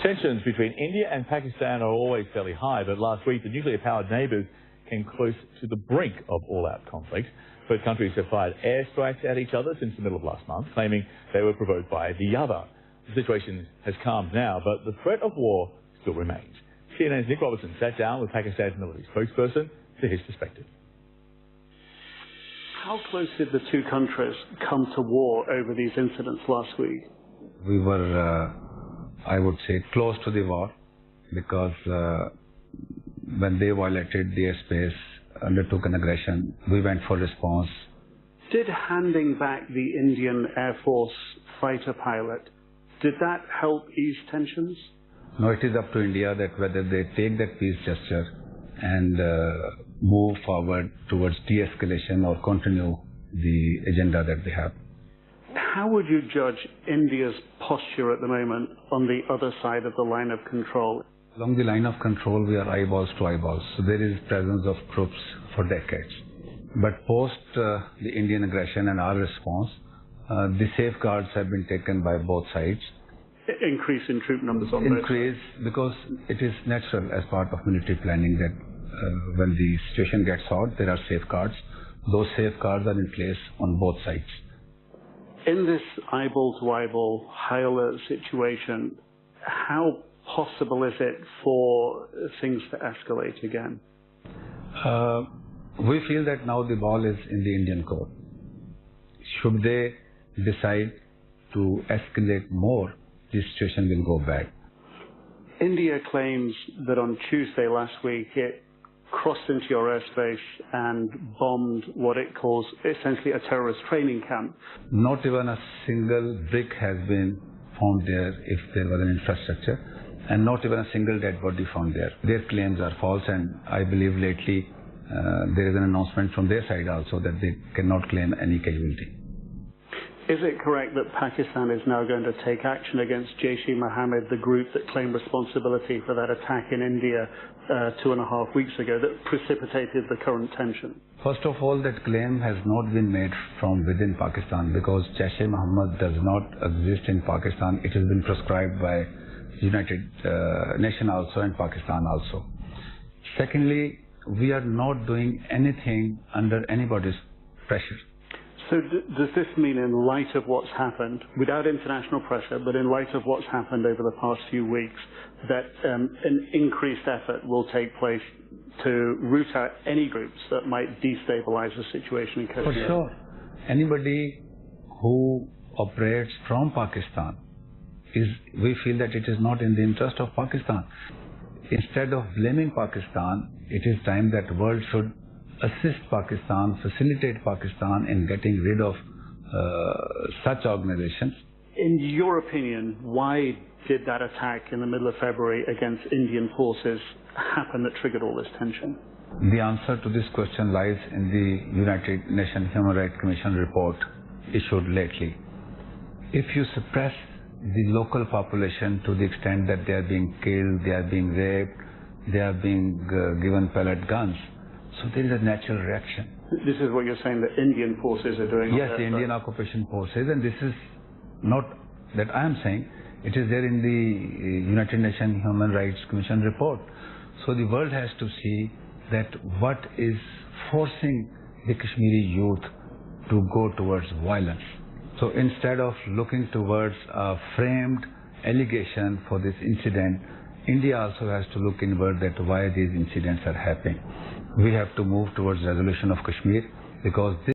Tensions between India and Pakistan are always fairly high, but last week the nuclear-powered neighbours came close to the brink of all-out conflict. Both countries have fired airstrikes at each other since the middle of last month, claiming they were provoked by the other. The situation has calmed now, but the threat of war still remains. CNN's Nick Robertson sat down with Pakistan's military spokesperson for his perspective. How close did the two countries come to war over these incidents last week? We were, I would say, close to the war because when they violated the airspace, undertook an aggression, we went for response. Did handing back the Indian Air Force fighter pilot, did that help ease tensions? No, it is up to India that whether they take that peace gesture and move forward towards de-escalation or continue the agenda that they have. How would you judge India's posture at the moment on the other side of the line of control? Along the line of control, we are eyeballs to eyeballs. So there is presence of troops for decades. But post the Indian aggression and our response, the safeguards have been taken by both sides. Increase in troop numbers on both sides? Because it is natural as part of military planning that when the situation gets hot, there are safeguards. Those safeguards are in place on both sides. In this eyeball-to-eyeball, high-alert situation, how possible is it for things to escalate again? We feel that now the ball is in the Indian court. Should they decide to escalate more, the situation will go bad. India claims that on Tuesday last week it crossed into your airspace and bombed what it calls essentially a terrorist training camp. Not even a single brick has been found there if there was an infrastructure, and not even a single dead body found there. Their claims are false, and I believe lately there is an announcement from their side also that they cannot claim any casualty. Is it correct that Pakistan is now going to take action against Jaish-e-Mohammed, the group that claimed responsibility for that attack in India 2.5 weeks ago that precipitated the current tension? First of all, that claim has not been made from within Pakistan because Jaish-e-Mohammed does not exist in Pakistan. It has been prescribed by United Nations also and Pakistan also. Secondly, we are not doing anything under anybody's pressure. So does this mean, in light of what's happened, without international pressure, but in light of what's happened over the past few weeks, that an increased effort will take place to root out any groups that might destabilize the situation in Kashmir? For sure. Anybody who operates from Pakistan, we feel that it is not in the interest of Pakistan. Instead of blaming Pakistan, it is time that the world should assist Pakistan, facilitate Pakistan in getting rid of such organizations. In your opinion, why did that attack in the middle of February against Indian forces happen that triggered all this tension? The answer to this question lies in the United Nations Human Rights Commission report issued lately. If you suppress the local population to the extent that they are being killed, they are being raped, they are being given pellet guns, so there is a natural reaction. This is what you're saying that Indian forces are doing? Yes, the Indian occupation forces, and this is not that I am saying, it is there in the United Nations Human Rights Commission report. So the world has to see that what is forcing the Kashmiri youth to go towards violence. So instead of looking towards a framed allegation for this incident, India also has to look inward that why these incidents are happening. We have to move towards resolution of Kashmir because this